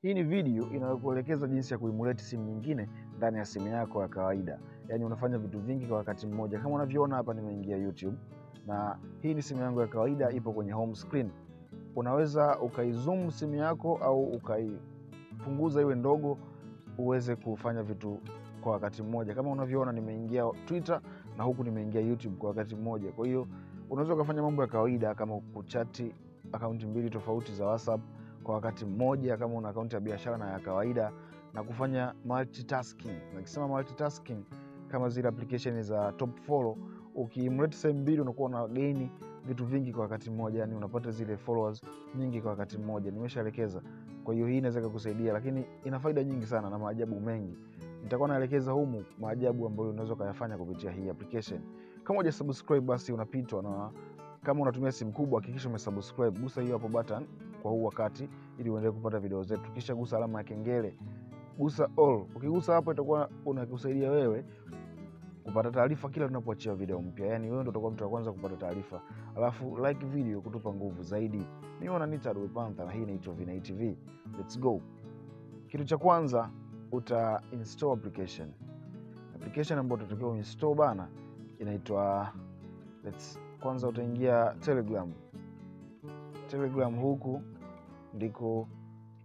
Hii ni video inayokuelekeza jinsi ya kuemulate simu nyingine ndani ya simu yako ya kawaida. Yaani unafanya vitu vingi kwa wakati mmoja. Kama unavyoona hapa nimeingia YouTube na hii ni simu yangu ya kawaida, ipo kwenye home screen. Unaweza ukaizoom simu yako au ukaipunguza iwe ndogo uweze kufanya vitu kwa wakati mmoja. Kama unavyoona nimeingia Twitter na huku nimeingia YouTube kwa wakati mmoja. Kwa hiyo unaweza ukafanya mambo ya kawaida kama kuchati akaunti mbili tofauti za WhatsApp kwa wakati mmoja, kama una akaunti ya biashara na ya kawaida, na kufanya multitasking. Nikisema multitasking, kama zile application za top follow, ukiemulate sehemu mbili unakuwa una gain vitu vingi kwa wakati mmoja, yani unapata zile followers nyingi kwa wakati mmoja. Nimeshaelekeza. Kwa hiyo hii inaweza kukusaidia, lakini ina faida nyingi sana na maajabu mengi. Nitakuwa naelekeza humu maajabu ambayo unaweza kuyafanya kupitia hii application. Kama hujasubscribe basi unapitwa, na kama unatumia simu kubwa hakikisha umesubscribe. Gusa hiyo hapo button kwa huu wakati ili uendelee kupata video zetu. Kisha gusa alama ya kengele, gusa all. Ukigusa hapo itakuwa unakusaidia wewe kupata taarifa kila tunapoachia video mpya. Yaani wewe ndio utakuwa mtu wa kwanza kupata taarifa. Alafu like video kutupa nguvu zaidi. Mimi unaniita Adol Panther na hii inaitwa Vina TV. Let's go. Kitu cha kwanza uta install application. Application ambayo tutatakiwa uinstall bana inaitwa kwanza utaingia Telegram. Telegram huku ndiko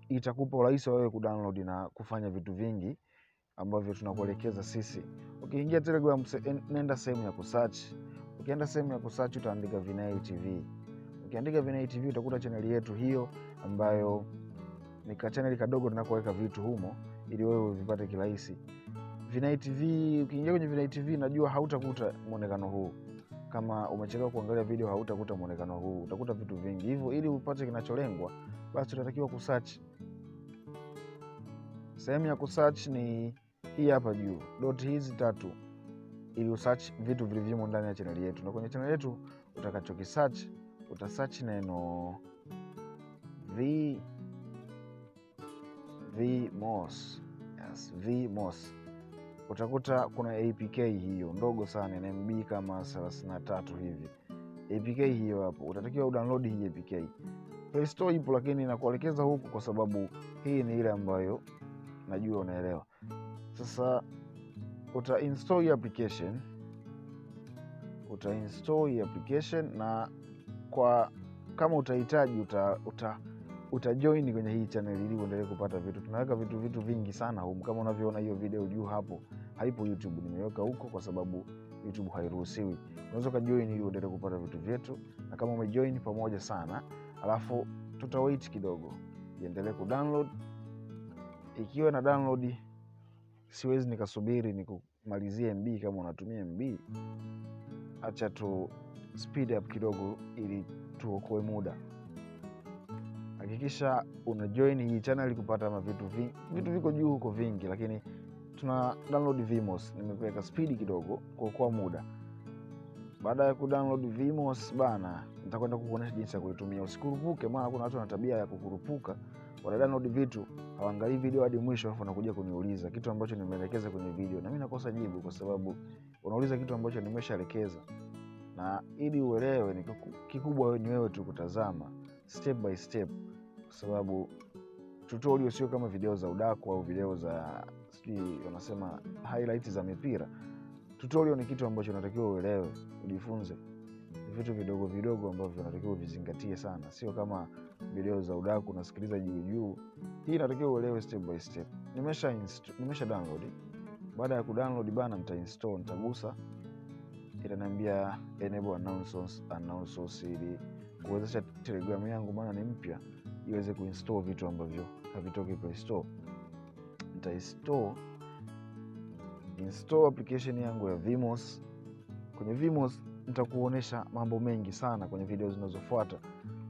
itakupa urahisi wewe kudownload na kufanya vitu vingi ambavyo tunakuelekeza sisi. Ukiingia Telegram nenda sehemu ya kusearch. Ukienda sehemu ya kusearch utaandika Vina TV. Ukiandika Vina TV utakuta channel yetu hiyo ambayo ni ka channel kadogo tunakoweka vitu humo ili wewe uvipate kirahisi. Vina TV, ukiingia kwenye Vina TV najua hautakuta muonekano huu. Kama umechelewa kuangalia video hautakuta muonekano huu. Utakuta vitu vingi. Hivyo ili upate kinacholengwa basi tutatakiwa kusearch. Sehemu ya kusearch ni hii hapa juu. Dot hizi 3 ili usearch vitu vilivyomo ndani ya channel yetu. Na kwenye channel yetu utakachokisearch utasearch neno Vmos. Yes, Vmos. Utakuta kuna APK hiyo ndogo sana, ina MB kama 33 hivi. APK hiyo hapo utatakiwa udownload hii APK. Play Store ipo, lakini nakuelekeza huku kwa sababu hii ni ile ambayo najua unaelewa. Sasa uta-install hii application, na kama utahitaji utajoin kwenye hii channel ili uendelee kupata vitu. Tunaweka vitu vingi sana huko. Kama unavyoona hiyo video juu hapo, haipo YouTube, nimeweka huko kwa sababu YouTube hairuhusiwi. Unaweza kujoin ili uendelee kupata vitu vyetu, na kama umejoin pamoja sana, alafu tutawait kidogo iendelee kudownload. Ikiwa na download siwezi nikasubiri nikumalizie MB. Kama unatumia MB, acha tu speed up kidogo ili tuokoe muda. Hakikisha una join hii channel kupata vitu viko juu huko vingi, lakini tuna download Vmos. Nimeweka speed kidogo kuokoa muda. Baada ya kudownload Vmos bana, nitakwenda kukuonyesha jinsi ya kuitumia. Usikurupuke, maana kuna watu wana tabia ya kukurupuka. Wana download vitu, hawaangalii video hadi mwisho alafu wanakuja kuniuliza kitu ambacho nimeelekeza kwenye video, na mimi nakosa jibu kwa sababu unauliza kitu ambacho nimeshaelekeza. Na ili uelewe ni kikubwa ni wewe tu kutazama step by step, kwa sababu tutorial sio kama video za udaku au video za wanasema highlights za mipira. Tutorial ni kitu ambacho unatakiwa uelewe, ujifunze. Ni vitu vidogo vidogo ambavyo unatakiwa uvizingatie sana, sio kama video za udaku unasikiliza juu. Hii inatakiwa uelewe step by step. Nimesha download. Baada ya kudownload bana, nitainstall. Nitagusa, itaniambia enable announcements ili kuwezesha Telegram yangu, maana ni mpya, iweze kuinstall vitu ambavyo havitoki Play Store. Install application yangu ya Vmos. Kwenye Vmos nitakuonesha mambo mengi sana. Kwenye video zinazofuata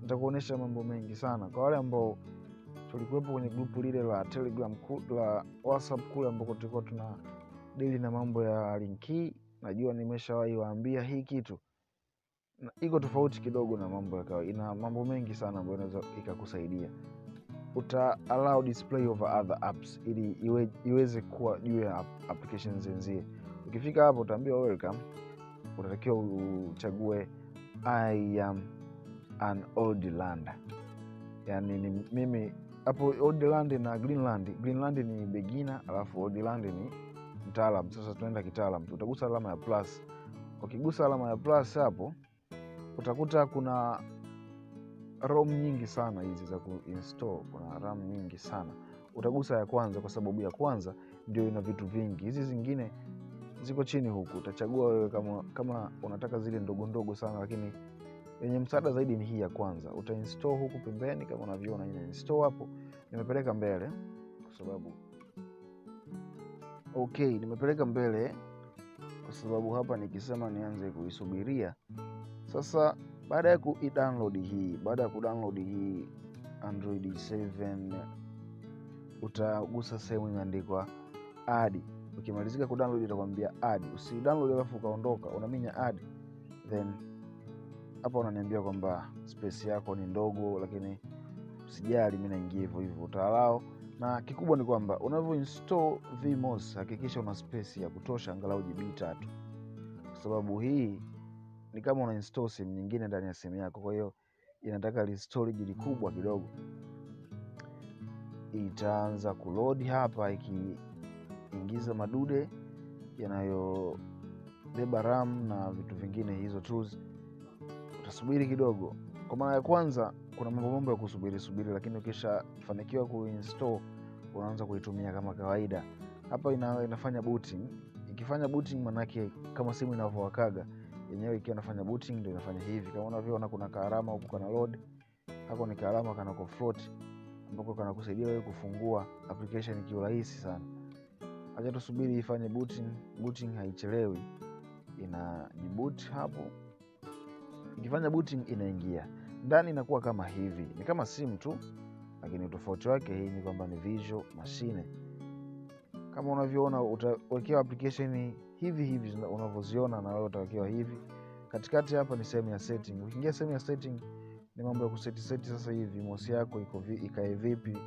nitakuonesha mambo mengi sana. Kwa wale ambao tulikuwepo kwenye grupu lile la Telegram la WhatsApp kule ambako tulikuwa tuna deal na mambo ya linki, najua nimeshawahi waambia hii kitu iko tofauti kidogo na mambo ya kawaida. Ina mambo mengi sana ambayo inaweza ikakusaidia. Uta allow display over other apps ili iweze kuwa juu ya applications zenzie. Ukifika hapo utaambiwa welcome. Unatakiwa uchague I am an old land. Yaani mimi hapo Oldland na Greenland. Greenland ni beginner, alafu Oldland ni mtaalam. Sasa tunaenda kitaalam, utagusa alama ya plus. Ukigusa alama ya plus hapo utakuta kuna ROM nyingi sana hizi za kuinstall, kuna RAM nyingi sana. Utagusa ya kwanza kwa sababu ya kwanza ndio ina vitu vingi. Hizi zingine ziko chini huku, utachagua wewe kama unataka zile ndogo ndogo sana, lakini yenye msaada zaidi ni hii ya kwanza. Utainstall huku pembeni kama unavyoona ina install hapo. Nimepeleka mbele kwa sababu nimepeleka mbele kwa sababu hapa nikisema nianze kuisubiria. Sasa baada ya kudownload hii Android 7 utagusa sehemu imeandikwa add. Ukimalizika kudownload itakwambia add. Usidownload alafu ukaondoka, unaminya add, then hapa unaniambia kwamba space yako ni ndogo, lakini usijali, mimi naingia hivyo hivyo, utaalao. Na kikubwa ni kwamba unavyo install Vmos hakikisha una space ya kutosha, angalau GB 3, kwa sababu hii ni kama una install simu nyingine ndani ya simu yako. Kwa hiyo inataka storage kubwa kidogo. Itaanza kuload hapa, ikiingiza madude yanayobeba RAM na vitu vingine, hizo tools. Utasubiri kidogo. Kwa mara ya kwanza kuna mambo ya kusubiri, lakini ukishafanikiwa kuinstall unaanza kuitumia kama kawaida. Hapa inafanya booting. Ikifanya booting manake kama simu inavyowakaga yenyewe, ikiwa inafanya booting ndio inafanya hivi. Kama unavyoona kuna kaalama huko kana load, hapo ni kaalama kana ko float, ambako kana kusaidia wewe kufungua application kiurahisi sana. Acha tusubiri ifanye booting. Booting haichelewi, inajiboot hapo. Ikifanya booting inaingia ndani, inakuwa kama hivi, ni kama simu tu, lakini tofauti wake hii ni kwamba ni visual machine. Kama unavyoona utawekewa application hivi unavyoziona, na wewe utawekewa hivi. Katikati hapa ni sehemu ya setting. Ukiingia sehemu ya setting ni mambo ya kuseti sasa hivi Vmos yako ikae vipi.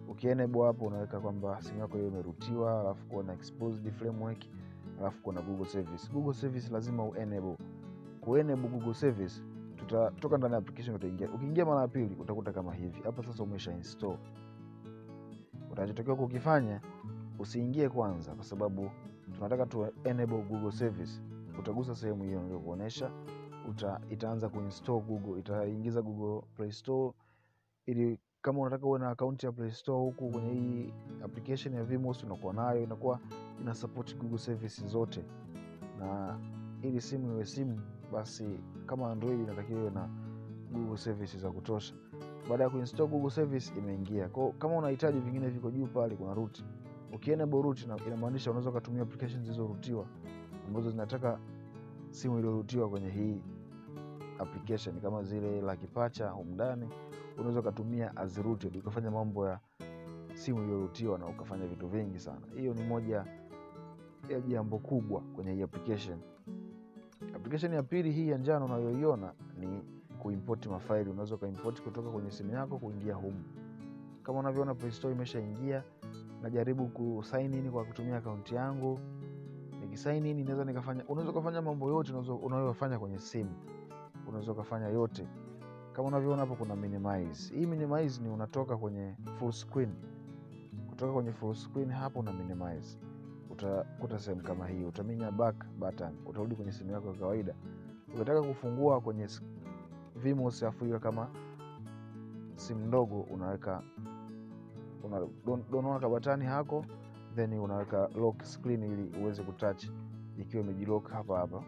Ukienable hapo unaweka kwamba simu yako hiyo imerutiwa, alafu kuna exposed framework, alafu kuna Google service. Google service lazima uenable. Kuenable Google service, tutatoka ndani ya application utaingia. Ukiingia mara ya pili utakuta kama hivi. Hapa sasa umesha install. Utachotakiwa kukifanya, usiingie kwanza kwa sababu tunataka tu enable Google service. Utagusa sehemu hiyo ndio kuonesha, itaanza kuinstall Google, itaingiza Google Play Store, ili kama unataka uwe na account ya Play Store huku kwenye hii application ya Vmos unakuwa nayo, inakuwa ina support Google service zote. Na ili simu iwe simu, basi kama Android inatakiwa iwe na Google service za kutosha. Baada ya kuinstall Google service imeingia. Kwa kama unahitaji vingine viko juu pale kuna root. Ukienable root inamaanisha unaweza kutumia applications zilizorutiwa ambazo zinataka simu iliyorutiwa kwenye hii application, kama zile la kipacha huko ndani, unaweza kutumia as rooted ukafanya mambo ya simu iliyorutiwa na ukafanya vitu vingi sana. Hiyo ni moja ya jambo kubwa kwenye hii application. Application ya pili hii ya njano unayoiona ni kuimport mafaili. Unaweza kuimport kutoka kwenye simu yako kuingia humu. Kama unavyoona Play Store imeshaingia. Najaribu kusign in kwa kutumia account yangu. Nikisign in unaweza kufanya mambo yote unayofanya kwenye simu. Unaweza kufanya yote. Kama unavyoona hapo kuna minimize. Hii minimize ni unatoka kwenye full screen. Kutoka kwenye full screen hapo una minimize. Utakuta sehemu kama hii, utaminya back button, utarudi kwenye simu yako ya kawaida. Ukitaka kufungua kwenye Vmos afu kama simu ndogo, unadonoa kabatani hako, then unaweka lock screen ili uweze kutouch ikiwa imejilock hapa.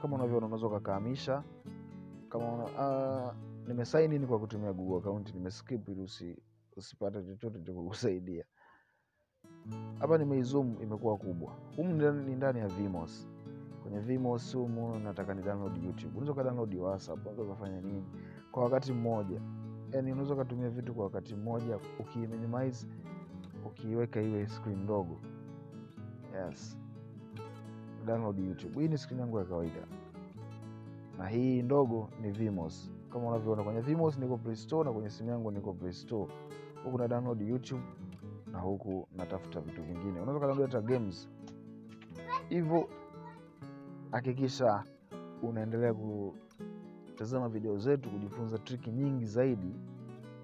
Kama unavyoona unaweza kukahamisha. Kama nimesign in kwa kutumia Google account, nimeskip ili usipate chochote cha kukusaidia. Hapa nimeizoom imekuwa kubwa. Humu ni ndani ya Vmos. Kwenye Vmos humu nataka ni download YouTube. Unaweza ka download WhatsApp, unaweza kufanya nini kwa wakati mmoja. Yaani unaweza kutumia vitu kwa wakati mmoja ukiminimize, ukiweka iwe screen ndogo. Yes. Download YouTube. Hii ni screen yangu ya kawaida. Na hii ndogo ni Vmos. Kama unavyoona kwenye Vmos niko Play Store na kwenye simu yangu niko Play Store. Huku na download YouTube na huku natafuta vitu vingine. Unaweza kudownload hata games. Hivyo hakikisha unaendelea kutazama video zetu kujifunza triki nyingi zaidi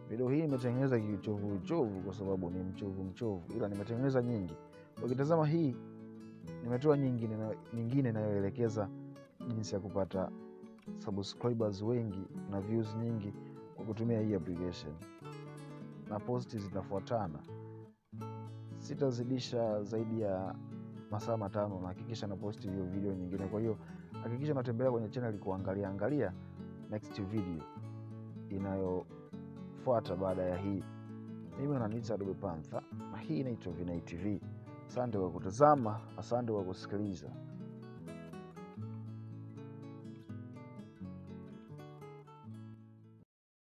Video hii nimetengeneza kiuchovu kwa sababu ni mchovu, ila nimetengeneza nyingi. Ukitazama hii nimetoa nyingine inayoelekeza jinsi ya kupata subscribers wengi na views nyingi kwa kutumia hii application, na posti zinafuatana. Sitazidisha zaidi ya masaa 5 na hakikisha na posti hiyo video nyingine. Kwa hiyo hakikisha unatembea kwenye channel kuangalia next video inayofuata baada ya hii. Mimi naitwa Adobe Panther na hii inaitwa Vinai TV. Asante kwa kutazama, asante kwa kusikiliza.